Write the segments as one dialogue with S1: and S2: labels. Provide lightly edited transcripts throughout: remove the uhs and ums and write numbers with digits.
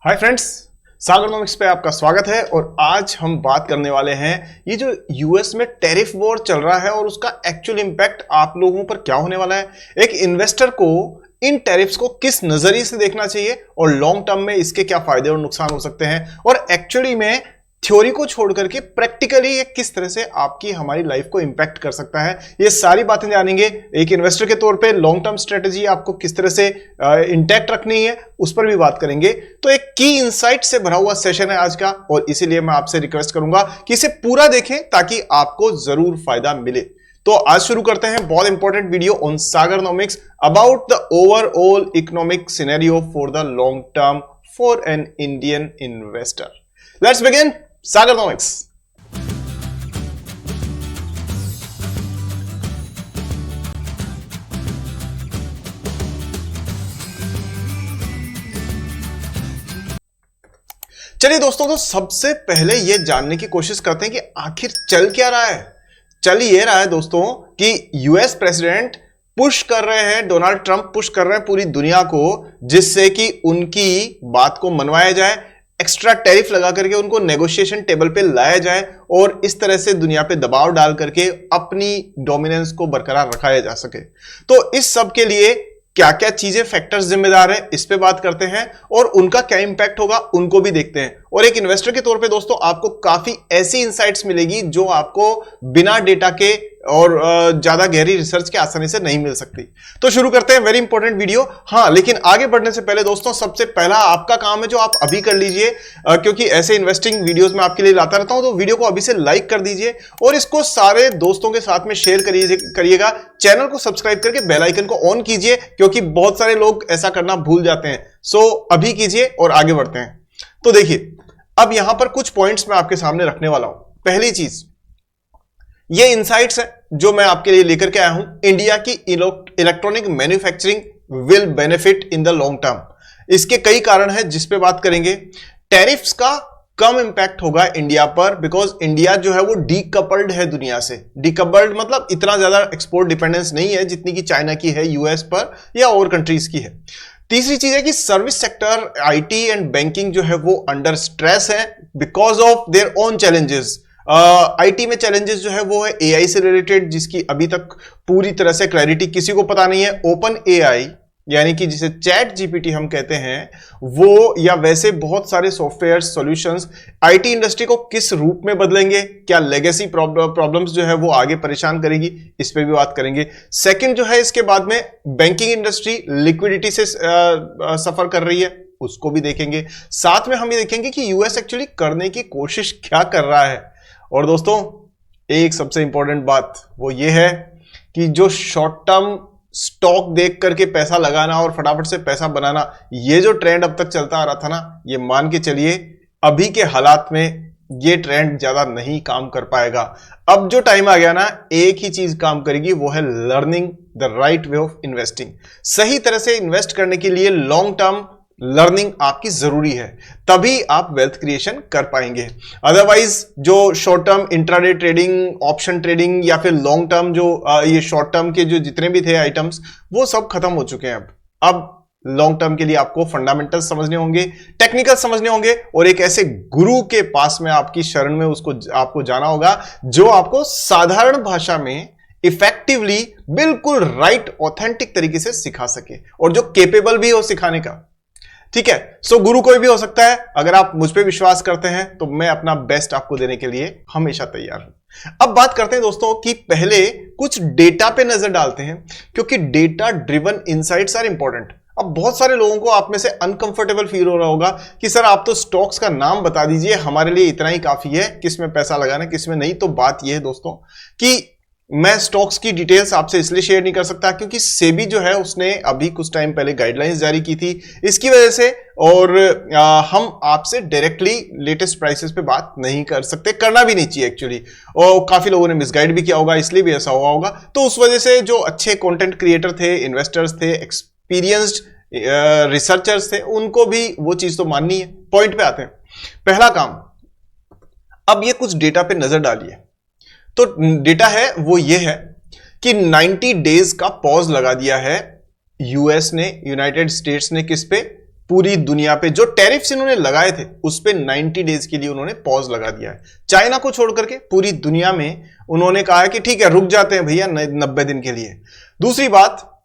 S1: Hi friends, सागरनॉमिक्स पे आपका स्वागत है। और आज हम बात करने वाले हैं ये जो यूएस में टैरिफ वॉर चल रहा है और उसका एक्चुअल इंपैक्ट आप लोगों पर क्या होने वाला है। एक इन्वेस्टर को इन टैरिफ्स को किस नजरिए से देखना चाहिए और लॉन्ग टर्म में इसके क्या फायदे और नुकसान हो सकते हैं, और एक्चुअली में थ्योरी को छोड़ करके प्रैक्टिकली ये किस तरह से आपकी हमारी लाइफ को इंपैक्ट कर सकता है, ये सारी बातें जानेंगे। एक इन्वेस्टर के तौर पे लॉन्ग टर्म स्ट्रेटेजी आपको किस तरह से इंटैक्ट रखनी है उस पर भी बात करेंगे। तो एक की इंसाइट से भरा हुआ सेशन है आज का, और इसीलिए मैं आपसे रिक्वेस्ट करूंगा कि इसे पूरा देखें ताकि आपको जरूर फायदा मिले। तो आज शुरू करते हैं बहुत important video on Sagarnomics about the overall economic scenario for the long term for an Indian investor. Let's begin Sagarnomics. चलिए दोस्तों, तो सबसे पहले यह जानने की कोशिश करते हैं कि आखिर चल क्या रहा है। चल ये रहा है दोस्तों कि यूएस प्रेसिडेंट पुश कर रहे हैं, डोनाल्ड ट्रंप पुश कर रहे हैं पूरी दुनिया को, जिससे कि उनकी बात को मनवाया जाए, एक्स्ट्रा टैरिफ लगा करके उनको नेगोशिएशन टेबल पे लाया जाए और इस तरह से दुनिया पे दबाव डाल करके अपनी डोमिनेंस को बरकरार रखा जा सके। तो इस सब के लिए क्या क्या चीजें, फैक्टर्स जिम्मेदार है, इस पे बात करते हैं और उनका क्या इंपैक्ट होगा उनको भी देखते हैं। और एक इन्वेस्टर के तौर पे दोस्तों आपको काफी ऐसी इंसाइट्स मिलेगी जो आपको बिना डेटा के और ज्यादा गहरी रिसर्च के आसानी से नहीं मिल सकती। तो शुरू करते हैं, वेरी इंपॉर्टेंट वीडियो। हाँ, लेकिन आगे बढ़ने से पहले दोस्तों सबसे पहला आपका काम है जो आप अभी कर लीजिए, क्योंकि ऐसे इन्वेस्टिंग वीडियोस मैं आपके लिए लाता रहता हूं। तो वीडियो को अभी से लाइक कर दीजिए और इसको सारे दोस्तों के साथ में शेयर करिएगा। चैनल को सब्सक्राइब करके बेल आइकन को ऑन कीजिए, क्योंकि बहुत सारे लोग ऐसा करना भूल जाते हैं। सो अभी कीजिए और आगे बढ़ते हैं। तो देखिए, अब यहां पर कुछ पॉइंट्स मैं आपके सामने रखने वाला हूं। पहली चीज, ये इनसाइट्स है जो मैं आपके लिए लेकर के आया हूं। इंडिया की electronic manufacturing will benefit in the long term. इसके कई कारण हैं जिस पे बात करेंगे। टैरिफ्स का कम इंपैक्ट होगा इंडिया पर, बिकॉज इंडिया जो है वो डीकपल्ड है दुनिया से। डीकपल्ड मतलब इतना ज्यादा एक्सपोर्ट डिपेंडेंस नहीं है जितनी की चाइना की है यूएस पर या और कंट्रीज की है। तीसरी चीज है कि service sector, IT and banking जो है वो अंडर स्ट्रेस है because of their own challenges. IT में चैलेंजेस जो है वो है एआई से रिलेटेड, जिसकी अभी तक पूरी तरह से क्लैरिटी किसी को पता नहीं है। ओपन एआई यानी कि जिसे चैट जीपीटी हम कहते हैं, वो या वैसे बहुत सारे सॉफ्टवेयर सॉल्यूशंस आईटी इंडस्ट्री को किस रूप में बदलेंगे, क्या लेगेसी प्रॉब्लम्स जो है वो आगे परेशान करेगी, इस पे भी बात करेंगे। सेकंड जो है, इसके बाद में बैंकिंग इंडस्ट्री लिक्विडिटी से सफर कर रही है, उसको भी देखेंगे। साथ में हम ये देखेंगे कि यूएस एक्चुअली करने की कोशिश क्या कर रहा है। और दोस्तों एक सबसे इंपॉर्टेंट बात वो ये है कि जो शॉर्ट टर्म स्टॉक देख करके पैसा लगाना और फटाफट से पैसा बनाना, ये जो ट्रेंड अब तक चलता आ रहा था ना, ये मान के चलिए अभी के हालात में ये ट्रेंड ज्यादा नहीं काम कर पाएगा। अब जो टाइम आ गया ना, एक ही चीज काम करेगी, वो है learning the right way of investing. सही तरह से इन्वेस्ट करने के लिए लॉन्ग टर्म लर्निंग आपकी जरूरी है, तभी आप वेल्थ क्रिएशन कर पाएंगे। अदरवाइज जो short term intraday trading, option trading या फिर लॉन्ग टर्म जो ये शॉर्ट टर्म के जो जितने भी थे आइटम्स, वो सब खत्म हो चुके हैं। अब लॉन्ग टर्म के लिए आपको फंडामेंटल्स समझने होंगे, टेक्निकल समझने होंगे, और एक ऐसे गुरु के पास में आपकी शरण में उसको आपको जाना होगा जो आपको साधारण भाषा में इफेक्टिवली बिल्कुल राइट ऑथेंटिक तरीके से सिखा सके और जो केपेबल भी हो सिखाने का। ठीक है, सो गुरु कोई भी हो सकता है। अगर आप मुझ पे विश्वास करते हैं तो मैं अपना बेस्ट आपको देने के लिए हमेशा तैयार हूं। अब बात करते हैं दोस्तों कि पहले कुछ डेटा पे नजर डालते हैं, क्योंकि data driven insights are important. अब बहुत सारे लोगों को आप में से अनकंफर्टेबल फील हो रहा होगा कि सर आप तो स्टॉक्स का नाम बता दीजिए, हमारे लिए इतना ही काफी है, किसमें पैसा लगाना किसमें नहीं। तो बात यह है दोस्तों कि मैं स्टॉक्स की डिटेल्स आपसे इसलिए शेयर नहीं कर सकता क्योंकि सेबी जो है उसने अभी कुछ टाइम पहले गाइडलाइंस जारी की थी इसकी वजह से, और हम आपसे डायरेक्टली लेटेस्ट प्राइसेस पे बात नहीं कर सकते, करना भी नहीं चाहिए एक्चुअली। और काफी लोगों ने मिसगाइड भी किया होगा, इसलिए भी ऐसा हुआ होगा। तो उस वजह से जो अच्छे कंटेंट क्रिएटर थे, इन्वेस्टर्स थे, एक्सपीरियंस्ड रिसर्चर्स थे, उनको भी वो चीज तो माननी है। पॉइंट पे आते हैं। पहला काम, अब ये कुछ डेटा पे नजर डालिए। तो डेटा है वो ये है कि 90 डेज का पॉज लगा दिया है यूएस ने, यूनाइटेड स्टेट्स ने, किस पे, पूरी दुनिया पे जो टैरिफ्स इन्होंने लगाए थे उस पे 90 डेज के लिए उन्होंने पॉज लगा दिया है। चाइना को छोड़ करके पूरी दुनिया में उन्होंने कहा है कि ठीक है, रुक जाते हैं भैया 90 दिन के लिए। दूसरी बात,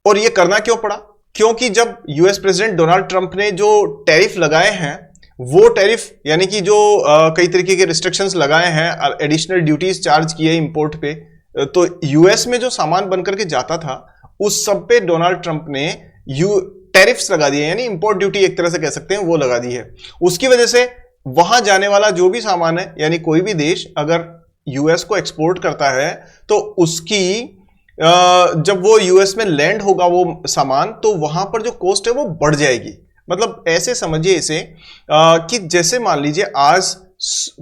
S1: और ये करना क्यों पड़ा? क्योंकि जब यूएस प्रेसिडेंट डोनाल्ड ट्रंप ने जो टैरिफ लगाए हैं, वो टैरिफ यानी कि जो कई तरीके के रिस्ट्रिक्शंस लगाए हैं, एडिशनल ड्यूटीज चार्ज किए इंपोर्ट पे, तो यूएस में जो सामान बनकर के जाता था उस सब पे डोनाल्ड ट्रंप ने टैरिफ्स लगा दिए, यानी इंपोर्ट ड्यूटी एक तरह से कह सकते हैं, वो लगा दी है। उसकी वजह से वहां जाने वाला जो भी सामान है, यानी कोई भी देश अगर यूएस को एक्सपोर्ट करता है तो उसकी जब वो यूएस में लैंड होगा वो सामान, तो वहां पर जो कॉस्ट है वो बढ़ जाएगी। मतलब ऐसे समझिए इसे कि जैसे मान लीजिए आज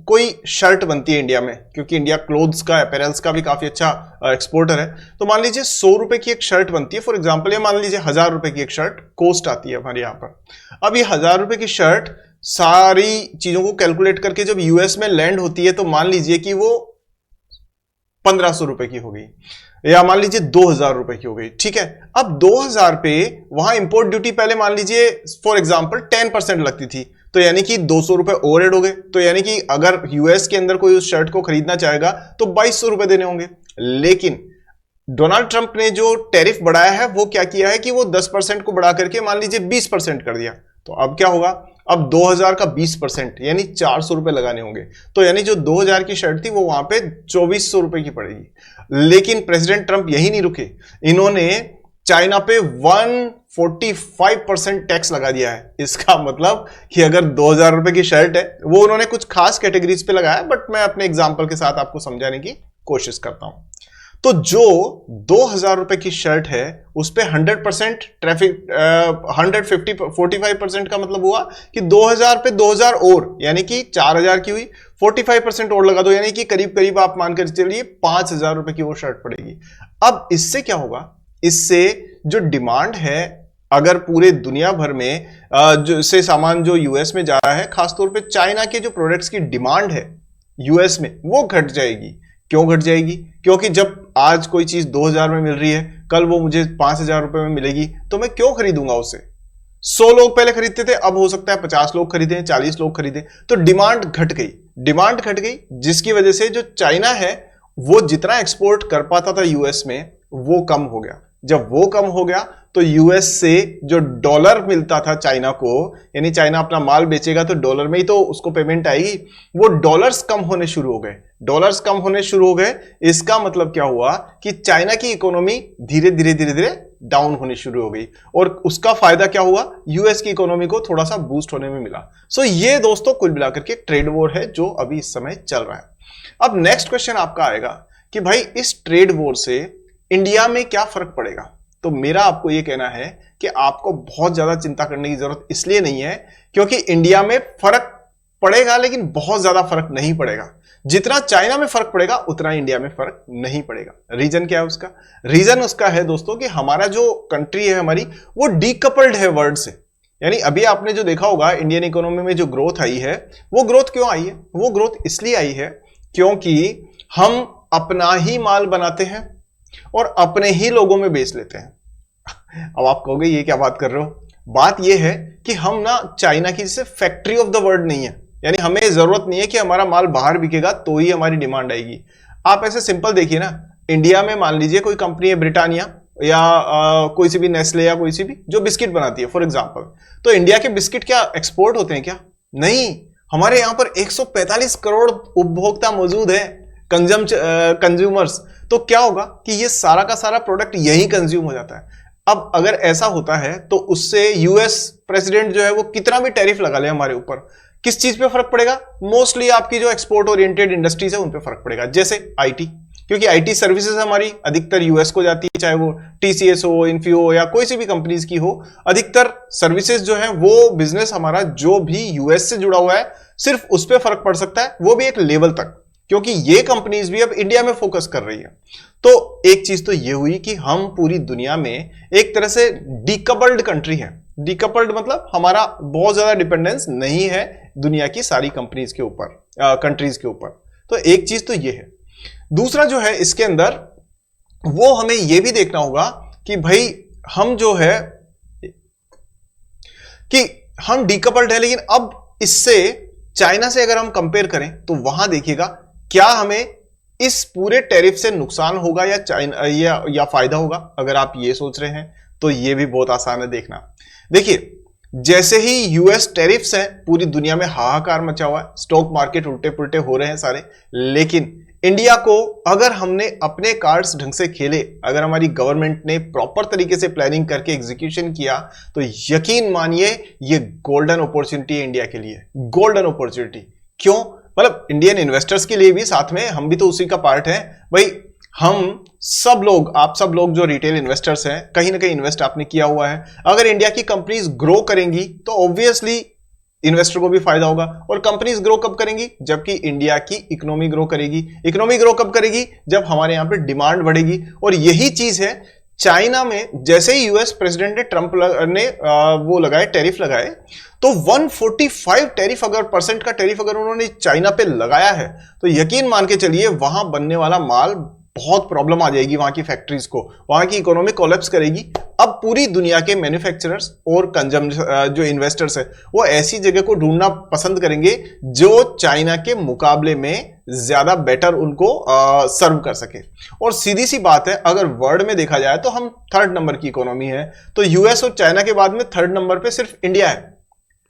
S1: कोई शर्ट बनती है इंडिया में, क्योंकि इंडिया क्लोथ्स का, अपैरल्स का भी काफी अच्छा एक्सपोर्टर है, तो मान लीजिए 100 रुपए की एक शर्ट बनती है फॉर एग्जांपल, या मान लीजिए 1000 रुपए की एक शर्ट कॉस्ट आती है हमारे यहाँ पर। अब ये 1000 रुपए की शर्ट सारी चीजों को कैलकुलेट करके जब यूएस में लैंड होती है तो मान लीजिए कि वो 1500 रुपए की हो गई, या मान लीजिए 2000 रुपए की हो गई। ठीक है, अब 2000 पे वहां इंपोर्ट ड्यूटी पहले मान लीजिए फॉर एग्जांपल 10% लगती थी, तो यानी कि 200 रुपए ओवरहेड हो गए। तो यानी कि अगर यूएस के अंदर कोई उस शर्ट को खरीदना चाहेगा तो 2200 रुपए देने होंगे। लेकिन डोनाल्ड ट्रंप ने जो टैरिफ बढ़ाया है वो क्या किया है कि वो 10% को बढ़ा करके मान लीजिए 20% कर दिया। तो अब क्या होगा, अब 2000 का 20% यानी 400 रुपए लगाने होंगे। तो यानी जो 2000 की शर्ट थी वो वहां पे 2400 रुपए की पड़ेगी। लेकिन प्रेसिडेंट ट्रंप यही नहीं रुके, इन्होंने चाइना पे 145% टैक्स लगा दिया है। इसका मतलब कि अगर 2000 रुपए की शर्ट है, वो उन्होंने कुछ खास कैटेगरीज पे लगाया, बट मैं अपने एग्जांपल के साथ आपको समझाने की कोशिश करता हूं। तो जो 2000 रुपए की शर्ट है उस पे 100% ट्रैफिक 45% का मतलब हुआ कि 2000 पे 2000 और, यानी कि 4000 की हुई, 45% और लगा दो, यानी कि करीब करीब आप मानकर चलिए 5000 रुपए की वो शर्ट पड़ेगी। अब इससे क्या होगा, इससे जो डिमांड है, अगर पूरे दुनिया भर में जो से सामान जो यूएस में जा रहा है, खासतौर पे चाइना के जो प्रोडक्ट्स की डिमांड है यूएस में, वो घट जाएगी। क्यों घट जाएगी? क्योंकि जब आज कोई चीज 2000 में मिल रही है, कल वो मुझे 5000 रुपए में मिलेगी, तो मैं क्यों खरीदूंगा उसे? 100 लोग पहले खरीदते थे, अब हो सकता है 50 लोग खरीदें, 40 लोग खरीदें। तो डिमांड घट गई, डिमांड घट गई, जिसकी वजह से जो चाइना है वो जितना एक्सपोर्ट कर पाता था यूएस में, वो कम हो गया। जब वो कम हो गया तो यूएस से जो डॉलर मिलता था चाइना को, यानी चाइना अपना माल बेचेगा तो डॉलर में ही तो उसको पेमेंट आएगी, वो डॉलर्स कम होने शुरू हो गए। डॉलर्स कम होने शुरू हो गए, इसका मतलब क्या हुआ कि चाइना की इकोनॉमी धीरे धीरे धीरे धीरे डाउन होनी शुरू हो गई, और उसका फायदा क्या हुआ, यूएस की इकोनॉमी को थोड़ा सा बूस्ट होने में मिला। सो ये दोस्तों कुल मिलाकर के ट्रेड वॉर है जो अभी इस समय चल रहा है। अब नेक्स्ट क्वेश्चन आपका आएगा कि भाई इस ट्रेड वॉर से इंडिया में क्या फर्क पड़ेगा? तो मेरा आपको यह कहना है कि आपको बहुत ज्यादा चिंता करने की जरूरत इसलिए नहीं है क्योंकि इंडिया में फर्क पड़ेगा, लेकिन बहुत ज्यादा फर्क नहीं पड़ेगा। जितना चाइना में फर्क पड़ेगा उतना इंडिया में फर्क नहीं पड़ेगा। रीजन क्या है उसका? रीजन उसका है दोस्तों कि हमारा जो कंट्री है हमारी, वो डीकपल्ड है वर्ल्ड से। यानी अभी आपने जो देखा होगा इंडियन इकोनॉमी में जो ग्रोथ आई है, वो ग्रोथ क्यों आई है? वो ग्रोथ इसलिए आई है क्योंकि हम अपना ही माल बनाते हैं और अपने ही लोगों में बेच लेते हैं। अब आप कहोगे ये क्या बात कर रहे हो? बात ये है कि हम ना चाइना की जैसे फैक्ट्री ऑफ द वर्ल्ड नहीं है, यानी हमें जरूरत नहीं है कि हमारा माल बाहर बिकेगा तो ही हमारी डिमांड आएगी। आप ऐसे सिंपल देखिए ना, इंडिया में मान लीजिए कोई कंपनी है ब्रिटानिया या कोई सी भी नेस्ले या कोई सी भी जो बिस्किट बनाती है फॉर एग्जांपल, तो इंडिया के बिस्किट क्या एक्सपोर्ट होते हैं क्या? नहीं। हमारे यहां पर 145 करोड़ उपभोक्ता मौजूद है, कंज्यूमर्स। तो क्या होगा कि ये सारा का सारा प्रोडक्ट यही कंज्यूम हो जाता है। अब अगर ऐसा होता है तो उससे यूएस प्रेसिडेंट जो है वो कितना भी टैरिफ लगा ले हमारे ऊपर, किस चीज पे फर्क पड़ेगा? मोस्टली आपकी जो एक्सपोर्ट ओरिएंटेड इंडस्ट्रीज है उन पे फर्क पड़ेगा, जैसे आईटी, क्योंकि आईटी सर्विसेज हमारी अधिकतर यूएस को जाती है, चाहे वो टीसीएस हो, इन्फियो हो या कोई सी भी कंपनीज की हो। अधिकतर सर्विसेज जो है वो बिजनेस हमारा जो भी यूएस से जुड़ा हुआ है, सिर्फ उस पर फर्क पड़ सकता है, वो भी एक लेवल तक, क्योंकि ये कंपनीज भी अब इंडिया में फोकस कर रही है। तो एक चीज तो ये हुई कि हम पूरी दुनिया में एक तरह से डीकपल्ड कंट्री है। डीकपल्ड मतलब हमारा बहुत ज्यादा डिपेंडेंस नहीं है दुनिया की सारी कंपनीज के ऊपर, कंट्रीज के ऊपर। तो एक चीज तो ये है। दूसरा जो है इसके अंदर, वो हमें यह भी देखना होगा कि भाई हम जो है कि हम डीकपल्ड है, लेकिन अब इससे चाइना से अगर हम कंपेयर करें तो वहां देखिएगा क्या हमें इस पूरे टैरिफ से नुकसान होगा या चाइना या फायदा होगा। अगर आप ये सोच रहे हैं तो ये भी बहुत आसान है देखना। देखिए, जैसे ही यूएस टैरिफ्स हैं, पूरी दुनिया में हाहाकार मचा हुआ है, स्टॉक मार्केट उल्टे पुल्टे हो रहे हैं सारे। लेकिन इंडिया को अगर हमने अपने कार्ड्स ढंग से खेले, अगर हमारी गवर्नमेंट ने प्रॉपर तरीके से प्लानिंग करके एग्जीक्यूशन किया, तो यकीन मानिए ये गोल्डन अपॉर्चुनिटी है इंडिया के लिए, गोल्डन अपॉर्चुनिटी। क्यों? मतलब इंडियन इन्वेस्टर्स के लिए भी, साथ में हम भी तो उसी का पार्ट है भाई। हम सब लोग, आप सब लोग जो रिटेल इन्वेस्टर्स हैं, कहीं ना कहीं इन्वेस्ट आपने किया हुआ है। अगर इंडिया की कंपनीज ग्रो करेंगी तो ऑब्वियसली इन्वेस्टर को भी फायदा होगा। और कंपनीज ग्रो कब करेंगी? जबकि इंडिया की इकोनॉमी ग्रो करेगी। इकोनॉमी ग्रो कब करेगी? जब हमारे यहां पे डिमांड बढ़ेगी। और यही चीज है चाइना में। जैसे ही यूएस प्रेसिडेंट ने ट्रंप ने वो लगाए, टैरिफ लगाए, तो 145 टैरिफ अगर परसेंट का टैरिफ अगर उन्होंने चाइना पे लगाया है, तो यकीन मान के चलिए वहां बनने वाला माल बहुत प्रॉब्लम आ जाएगी वहां की फैक्ट्रीज को, वहां की इकोनॉमी कोलैप्स करेगी। अब पूरी दुनिया के मैन्युफैक्चरर्स और जो इन्वेस्टर्स है वो ऐसी जगह को ढूंढना पसंद करेंगे जो चाइना के मुकाबले में ज्यादा बेटर उनको सर्व कर सके। और सीधी सी बात है, अगर वर्ल्ड में देखा जाए तो हम 3rd नंबर की इकोनॉमी है, तो यूएस और चाइना के बाद में 3rd नंबर पे सिर्फ इंडिया है।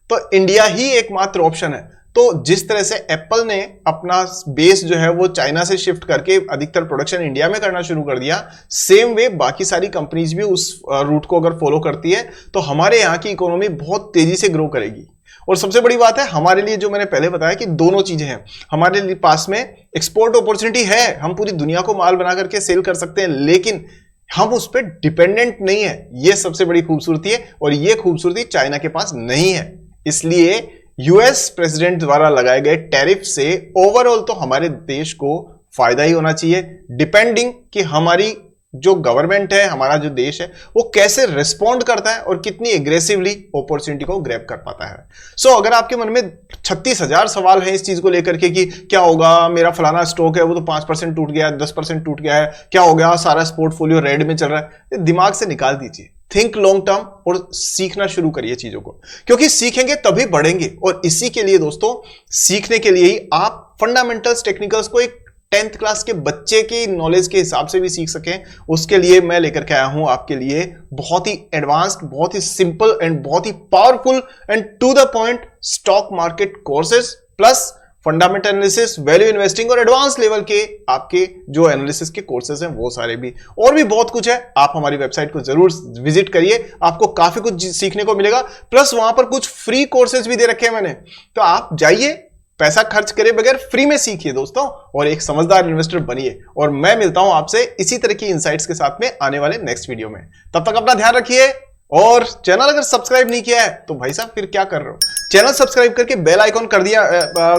S1: तो इंडिया ही एकमात्र ऑप्शन है। तो जिस तरह से एप्पल ने अपना बेस जो है वो चाइना से शिफ्ट करके अधिकतर प्रोडक्शन इंडिया में करना शुरू कर दिया, सेम वे बाकी सारी कंपनीज भी उस रूट को अगर फॉलो करती है तो हमारे यहाँ की इकोनॉमी बहुत तेजी से ग्रो करेगी। और सबसे बड़ी बात है हमारे लिए, जो मैंने पहले बताया कि दोनों चीजें हैं हमारे लिए, पास में एक्सपोर्ट अपॉर्चुनिटी है, हम पूरी दुनिया को माल बना करके सेल कर सकते हैं, लेकिन हम उस पर डिपेंडेंट नहीं है। यह सबसे बड़ी खूबसूरती है, और यह खूबसूरती चाइना के पास नहीं है। इसलिए यूएस प्रेसिडेंट द्वारा लगाए गए टैरिफ से ओवरऑल तो हमारे देश को फायदा ही होना चाहिए, डिपेंडिंग कि हमारी जो गवर्नमेंट है, हमारा जो देश है, वो कैसे रिस्पॉन्ड करता है और कितनी एग्रेसिवली अपॉर्चुनिटी को ग्रैब कर पाता है। सो अगर आपके मन में 36,000 सवाल हैं इस चीज को लेकर के कि क्या होगा, मेरा फलाना स्टॉक है वो तो 5% टूट गया, 10% टूट गया है, क्या हो गया, सारा पोर्टफोलियो रेड में चल रहा है, दिमाग से निकाल दीजिए। थिंक लॉन्ग टर्म और सीखना शुरू करिए चीजों को, क्योंकि सीखेंगे तभी बढ़ेंगे। और इसी के लिए दोस्तों, सीखने के लिए ही आप फंडामेंटल्स, टेक्निकल्स को एक 10th क्लास के बच्चे की नॉलेज के हिसाब से भी सीख सकें, उसके लिए मैं लेकर के आया हूं आपके लिए बहुत ही एडवांस्ड, बहुत ही सिंपल एंड बहुत ही powerful and to the point stock market courses plus fundamental analysis, value investing और एडवांस लेवल के आपके जो एनालिसिस के कोर्सेज हैं वो सारे भी, और भी बहुत कुछ है। आप हमारी वेबसाइट को जरूर विजिट करिए, आपको काफी कुछ सीखने को मिलेगा। प्लस वहां पर कुछ फ्री कोर्सेज भी दे रखे हैं मैंने, तो आप जाइए, पैसा खर्च करे बगैर फ्री में सीखिए दोस्तों, और एक समझदार इन्वेस्टर बनिए। और मैं मिलता हूं आपसे इसी तरह की इंसाइट्स के साथ में आने वाले नेक्स्ट वीडियो में। तब तक अपना ध्यान रखिए, और चैनल अगर सब्सक्राइब नहीं किया है तो भाई साहब फिर क्या कर रहे हो, चैनल सब्सक्राइब करके बेल आइकॉन कर दिया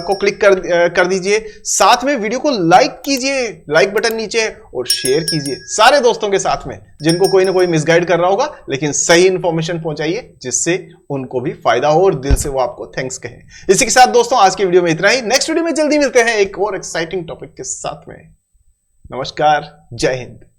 S1: को क्लिक कर दीजिए। साथ में वीडियो को लाइक कीजिए, लाइक बटन नीचे, और शेयर कीजिए सारे दोस्तों के साथ में जिनको कोई ना कोई मिसगाइड कर रहा होगा, लेकिन सही इंफॉर्मेशन पहुंचाइए जिससे उनको भी फायदा हो और दिल से वो आपको थैंक्स कहें। इसी के साथ दोस्तों आज की वीडियो में इतना ही। नेक्स्ट वीडियो में जल्दी मिलते हैं एक और एक्साइटिंग टॉपिक के साथ में। नमस्कार, जय हिंद।